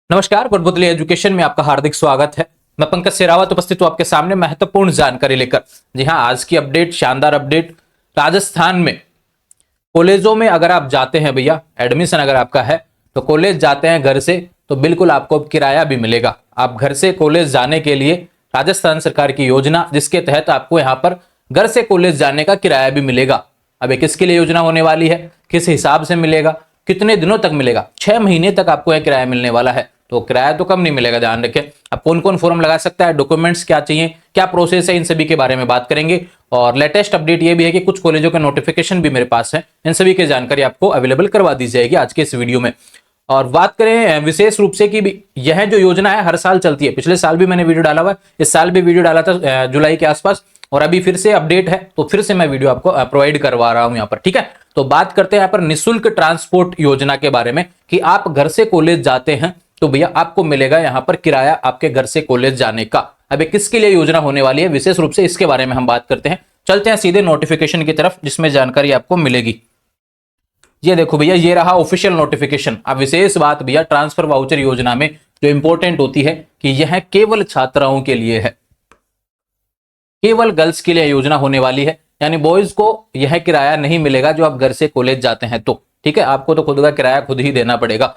नमस्कार, गुरबुदली एजुकेशन में आपका हार्दिक स्वागत है। मैं पंकज सेरावत उपस्थित हूं आपके सामने महत्वपूर्ण जानकारी लेकर। जी हां, आज की अपडेट, शानदार अपडेट। राजस्थान में कॉलेजों में अगर आप जाते हैं भैया, एडमिशन अगर आपका है तो कॉलेज जाते हैं घर से तो बिल्कुल आपको किराया भी मिलेगा। आप घर से कॉलेज जाने के लिए राजस्थान सरकार की योजना, जिसके तहत आपको यहाँ पर घर से कॉलेज जाने का किराया भी मिलेगा। अब ये किसके लिए योजना होने वाली है, किस हिसाब से मिलेगा, कितने दिनों तक मिलेगा? 6 महीने तक आपको यह किराया मिलने वाला है। तो किराया तो कम नहीं मिलेगा, ध्यान रखें। अब कौन कौन फॉर्म लगा सकता है, डॉक्यूमेंट्स क्या चाहिए, क्या प्रोसेस है, इन सभी के बारे में बात करेंगे। और लेटेस्ट अपडेट ये भी है कि कुछ कॉलेजों के नोटिफिकेशन भी मेरे पास है, इन सभी की जानकारी आपको अवेलेबल करवा दी जाएगी आज के इस वीडियो में। और बात करें विशेष रूप से कि यह जो योजना है हर साल चलती है। पिछले साल भी मैंने वीडियो डाला हुआ है, इस साल भी वीडियो डाला था जुलाई के आसपास, और अभी फिर से अपडेट है तो फिर से मैं वीडियो आपको प्रोवाइड करवा रहा हूं यहाँ पर। ठीक है, तो बात करते हैं यहाँ पर निःशुल्क ट्रांसपोर्ट योजना के बारे में कि आप घर से कॉलेज जाते हैं तो भैया आपको मिलेगा यहाँ पर किराया आपके घर से कॉलेज जाने का। अब किसके लिए योजना होने वाली है विशेष रूप से, इसके बारे में हम बात करते हैं। चलते हैं सीधे नोटिफिकेशन की तरफ जिसमें जानकारी आपको मिलेगी। ये देखो भैया, ये रहा ऑफिशियल नोटिफिकेशन। अब विशेष बात भैया, ट्रांसफर वाउचर योजना में जो इंपॉर्टेंट होती है कि यह केवल छात्राओं के लिए है, केवल गर्ल्स के लिए योजना होने वाली है। यानी बॉयज को यह किराया नहीं मिलेगा जो आप घर से कॉलेज जाते हैं तो। ठीक है, आपको तो खुद का किराया खुद ही देना पड़ेगा।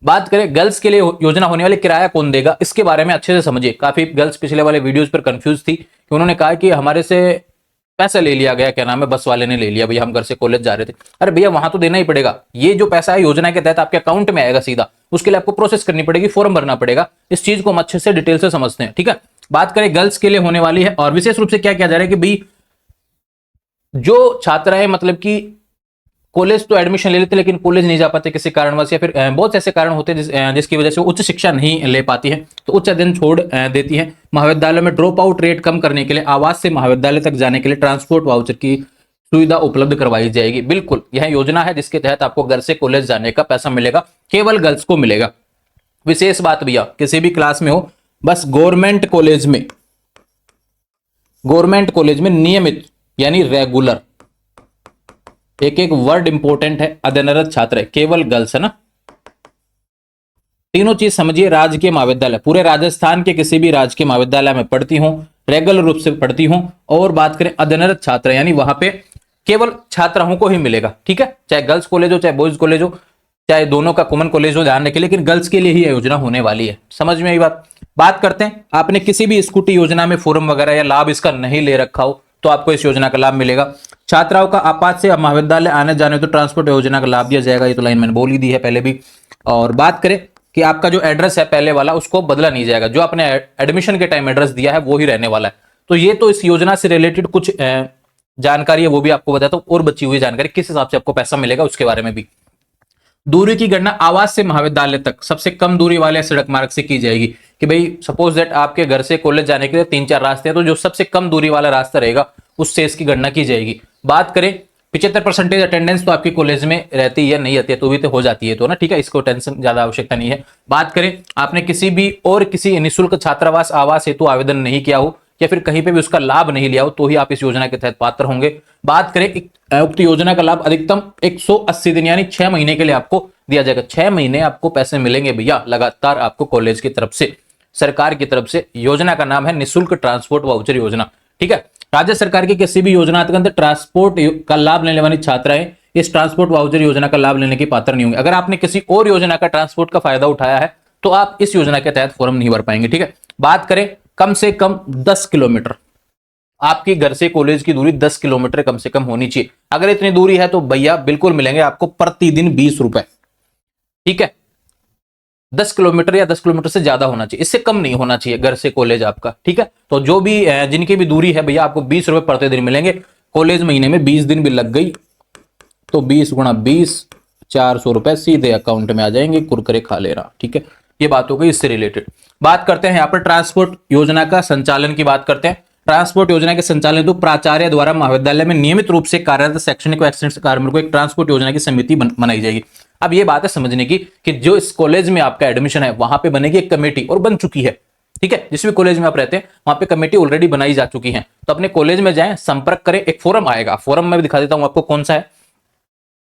बात करें गर्ल्स के लिए योजना होने वाली, किराया कौन देगा, इसके बारे में अच्छे से समझिए। काफी गर्ल्स पिछले वाले वीडियोस पर कंफ्यूज थी कि उन्होंने कहा कि हमारे से पैसा ले लिया गया, क्या नाम है, बस वाले ने ले लिया, भैया हम घर से कॉलेज जा रहे थे। अरे भैया, वहां तो देना ही पड़ेगा। ये जो पैसा है योजना के तहत आपके अकाउंट में आएगा सीधा, उसके लिए आपको प्रोसेस करनी पड़ेगी, फॉर्म भरना पड़ेगा। इस चीज को हम अच्छे से डिटेल से समझते हैं। ठीक है, बात करें गर्ल्स के लिए होने वाली है, और विशेष रूप से क्या किया जा रहा है कि भाई जो छात्राएं मतलब कि कॉलेज तो एडमिशन ले लेते लेकिन कॉलेज नहीं जा पाते किसी कारणवश, या फिर बहुत ऐसे कारण होते हैं जिसकी वजह से उच्च शिक्षा नहीं ले पाती है, तो उच्च अध्ययन छोड़ देती है। महाविद्यालय में ड्रॉप आउट रेट कम करने के लिए आवास से महाविद्यालय तक जाने के लिए ट्रांसपोर्ट वाउचर की सुविधा उपलब्ध करवाई जाएगी। बिल्कुल, यह योजना है जिसके तहत आपको घर से कॉलेज जाने का पैसा मिलेगा, केवल गर्ल्स को मिलेगा। विशेष बात भैया, किसी भी क्लास में हो, बस गवर्नमेंट कॉलेज में नियमित यानी रेगुलर, एक एक वर्ड इंपॉर्टेंट है, अध्ययनरत छात्र है, केवल गर्ल्स है ना। तीनों चीज समझिए। राजकीय महाविद्यालय, पूरे राजस्थान के किसी भी राजकीय महाविद्यालय में पढ़ती हूं, रेगुलर रूप से पढ़ती हूं, और बात करें अध्ययनरत छात्र यानी वहां पे केवल छात्राओं को ही मिलेगा। ठीक है, चाहे गर्ल्स कॉलेज हो चाहे बॉयज कॉलेज हो, चाहे दोनों का कॉमन कॉलेज हो, ध्यान रखिए, लेकिन गर्ल्स के लिए ही योजना होने वाली है। समझ में आई बात? बात करते हैं, आपने किसी भी स्कूटी योजना में फॉर्म वगैरह या लाभ इसका नहीं ले रखा हो तो आपको इस योजना का लाभ मिलेगा। छात्राओं का आपात से महाविद्यालय आने जाने तो ट्रांसपोर्ट योजना का लाभ दिया जाएगा। ये तो लाइन मैंने बोल ही दी है पहले भी। और बात करें कि आपका जो एड्रेस है पहले वाला, उसको बदला नहीं जाएगा, जो आपने एडमिशन के टाइम एड्रेस दिया है वो ही रहने वाला है। तो ये तो इस योजना से रिलेटेड कुछ जानकारी है, वो भी आपको बताता हूं। और बची हुई जानकारी किस हिसाब से आपको पैसा मिलेगा उसके बारे में भी। दूरी की गणना आवास से महाविद्यालय तक सबसे कम दूरी वाले सड़क मार्ग से की जाएगी। कि भाई सपोज दैट आपके घर से कॉलेज जाने के लिए 3-4 रास्ते हैं, तो जो सबसे कम दूरी वाला रास्ता रहेगा उससे इसकी गणना की जाएगी। बात करें 75% अटेंडेंस तो आपके कॉलेज में रहती है, नहीं आती है तो भी तो हो जाती है, तो ना ठीक है, इसको टेंशन ज्यादा आवश्यकता नहीं है। बात करें आपने किसी भी और किसी निःशुल्क छात्रावास आवास हेतु आवेदन नहीं किया हो या फिर कहीं पे भी उसका लाभ नहीं लिया हो तो ही आप इस योजना के तहत पात्र होंगे। बात करें उक्त योजना का लाभ अधिकतम 180 दिन यानी 6 महीने के लिए आपको दिया जाएगा। 6 महीने आपको पैसे मिलेंगे भैया लगातार आपको कॉलेज की तरफ से, सरकार की तरफ से। योजना का नाम है निःशुल्क ट्रांसपोर्ट वाउचर योजना। ठीक है, राज्य सरकार की किसी भी योजना के अंदर ट्रांसपोर्ट का लाभ लेने वाली छात्राएं इस ट्रांसपोर्ट वाउचर योजना का लाभ लेने की पात्र नहीं होंगे। अगर आपने किसी और योजना का ट्रांसपोर्ट का फायदा उठाया है तो आप इस योजना के तहत फॉर्म नहीं भर पाएंगे। ठीक है, बात करें कम से कम 10 किलोमीटर, आपकी घर से कॉलेज की दूरी 10 किलोमीटर कम से कम होनी चाहिए। अगर इतनी दूरी है तो भैया बिल्कुल मिलेंगे आपको प्रतिदिन 20 रुपए। ठीक है, 10 किलोमीटर या 10 किलोमीटर से ज्यादा होना चाहिए, इससे कम नहीं होना चाहिए घर से कॉलेज आपका। ठीक है, तो जो भी जिनकी भी दूरी है भैया आपको 20 रुपए प्रतिदिन मिलेंगे। कॉलेज महीने में 20 दिन भी लग गई तो 20 गुणा 20 400 रुपए सीधे अकाउंट में आ जाएंगे, कुरकुरे खा ले रहा। ठीक है, ये बात हो गई इससे रिलेटेड। बात करते हैं यहाँ पर ट्रांसपोर्ट योजना का संचालन की बात करते हैं। ट्रांसपोर्ट योजना के संचालन तो प्राचार्य द्वारा महाविद्यालय में नियमित रूप से कार्यरत शैक्षणिक व एक्सटेंशन कार्मिकों को एक ट्रांसपोर्ट योजना की समिति बनाई जाएगी। अब ये बात है समझने की कि जो इस कॉलेज में आपका एडमिशन है वहां पे बनेगी एक कमेटी, और बन चुकी है। ठीक है, जिस भी कॉलेज में आप रहते हैं वहां पे कमेटी ऑलरेडी बनाई जा चुकी है। तो अपने कॉलेज में जाएं, संपर्क करें, एक फोरम आएगा, फोरम में भी दिखा देता हूं आपको कौन सा है।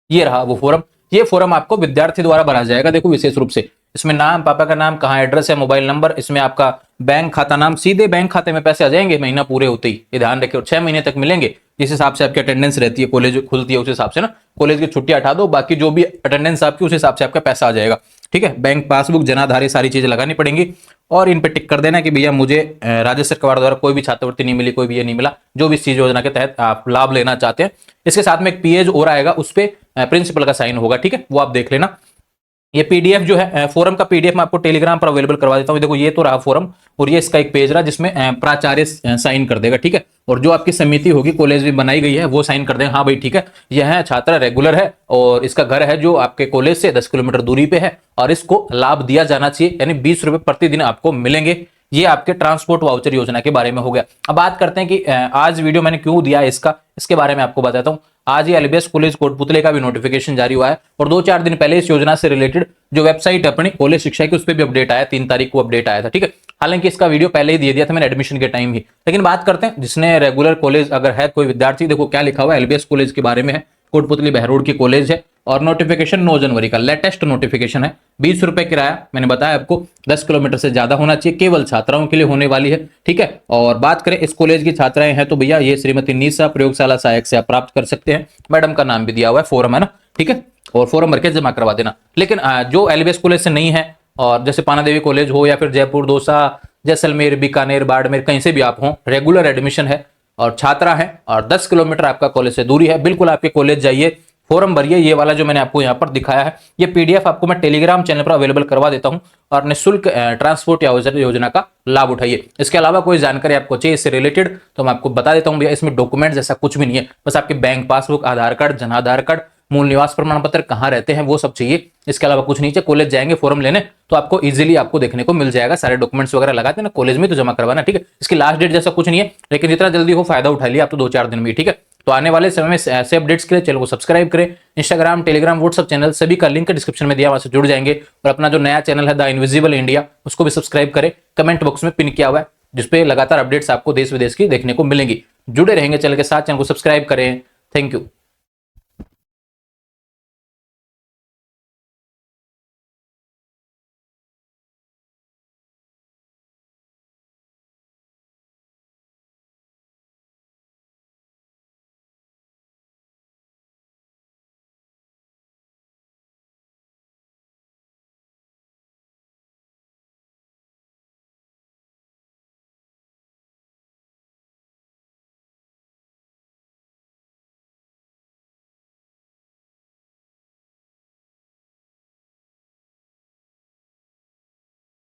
ये रहा वो फोरम। ये फोरम आपको विद्यार्थी द्वारा भरा जाएगा। देखो विशेष रूप से इसमें नाम, पापा का नाम, कहाँ एड्रेस है, मोबाइल नंबर, इसमें आपका बैंक खाता नाम, सीधे बैंक खाते में पैसे आ जाएंगे महीना पूरे होते ही, ये ध्यान रखिए। और 6 महीने तक मिलेंगे, जिस हिसाब से आपकी अटेंडेंस रहती है, कॉलेज खुलती है उस हिसाब से ना, कॉलेज की छुट्टी हटा दो, बाकी जो भी अटेंडेंस आपकी उस हिसाब से आपका पैसा आ जाएगा, ठीक है। बैंक पासबुक, जनाधार, सारी चीजें लगानी पड़ेंगी और इन पे टिक कर देना कि भैया मुझे राज्य सरकार द्वारा कोई भी छात्रवृत्ति नहीं मिली, कोई भी ये नहीं मिला, जो भी इस चीज योजना के तहत आप लाभ लेना चाहते हैं। इसके साथ में एक पेज और आएगा, उस पे प्रिंसिपल का साइन होगा, ठीक है, वो आप देख लेना। ये पीडीएफ जो है फोरम का पीडीएफ मैं आपको टेलीग्राम पर अवेलेबल करवा देता हूँ। देखो ये तो रहा फोरम और ये इसका एक पेज रहा जिसमें प्राचार्य साइन कर देगा, ठीक है। और जो आपकी समिति होगी कॉलेज में बनाई गई है वो साइन कर देगा, हाँ भाई ठीक है, यह है छात्र रेगुलर है और इसका घर है जो आपके कॉलेज से 10 किलोमीटर दूरी पे है और इसको लाभ दिया जाना चाहिए, यानी 20 रुपए प्रतिदिन आपको मिलेंगे। ये आपके ट्रांसपोर्ट वाउचर योजना के बारे में हो गया। अब बात करते हैं कि आज वीडियो मैंने क्यों दिया इसके बारे में आपको बताता हूं। आज ये एलबीएस कॉलेज कोटपुतले का भी नोटिफिकेशन जारी हुआ है और 2-4 दिन पहले इस योजना से रिलेटेड जो वेबसाइट है अपनी कॉलेज शिक्षा की, उस पर भी अपडेट आया, 3 तारीख को अपडेट आया था, ठीक है। हालांकि इसका वीडियो पहले ही दे दिया था मैंने एडमिशन के टाइम ही, लेकिन बात करते हैं जिसने रेगुलर कॉलेज अगर है कोई विद्यार्थी, देखो क्या लिखा हुआ है, एलबीएस कॉलेज के बारे में है, कोटपुतली बहरोड की कॉलेज है और नोटिफिकेशन 9 जनवरी का लेटेस्ट नोटिफिकेशन है। 20 रुपए किराया, मैंने बताया आपको 10 किलोमीटर से ज्यादा होना चाहिए, केवल छात्राओं के लिए होने वाली है, ठीक है। और बात करें इस कॉलेज की छात्राएं हैं तो भैया ये श्रीमती निशा प्रयोगशाला सहायक से आप प्राप्त कर सकते हैं, मैडम का नाम भी दिया हुआ है, फॉर्म है ना, ठीक है, और फॉर्म भर के जमा करवा देना। लेकिन जो एलबीएस कॉलेज से नहीं है और जैसे पाना देवी कॉलेज हो या फिर जयपुर, दौसा, जैसलमेर, बीकानेर, बाड़मेर, कहीं से भी आप हो, रेगुलर एडमिशन है और छात्रा है और 10 किलोमीटर आपका कॉलेज से दूरी है, बिल्कुल आपके कॉलेज जाइए, फॉर्म भरिए। ये वाला जो मैंने आपको यहाँ पर दिखाया है, ये पीडीएफ आपको मैं टेलीग्राम चैनल पर अवेलेबल करवा देता हूँ और निःशुल्क ट्रांसपोर्ट योजना का लाभ उठाइए। इसके अलावा कोई जानकारी आपको चाहिए इससे रिलेटेड तो मैं आपको बता देता हूँ भैया, इसमें डॉक्यूमेंट्स ऐसा कुछ भी नहीं है, बस आपके बैंक पासबुक, आधार कार्ड, जन आधार कार्ड, मूल निवास प्रमाण पत्र, कहाँ रहते हैं वो सब चाहिए, इसके अलावा कुछ नहीं चाहिए। कॉलेज जाएंगे फॉर्म लेने तो आपको इजीली आपको देखने को मिल जाएगा, सारे डॉक्यूमेंट्स वगैरह लगाते हैं ना कॉलेज में तो जमा करवाना, ठीक है। इसकी लास्ट डेट जैसा कुछ नहीं है, लेकिन जितना जल्दी हो फायदा उठा लिया आप तो 2-4 दिन में, ठीक है। तो आने वाले समय में ऐसे अपडेट्स के लिए चैनल को सब्सक्राइब करें, इंस्टाग्राम, टेलीग्राम, व्हाट्सएप चैनल सभी का लिंक डिस्क्रिप्शन में दिया, वहां से जुड़ जाएंगे। और अपना जो नया चैनल है द इनविजिबल इंडिया, उसको भी सब्सक्राइब करें, कमेंट बॉक्स में पिन किया हुआ है जिसपे लगातार अपडेट्स आपको देश विदेश की देखने को मिलेंगी। जुड़े रहेंगे चैनल के साथ, चैनल को सब्सक्राइब करें। Thank you.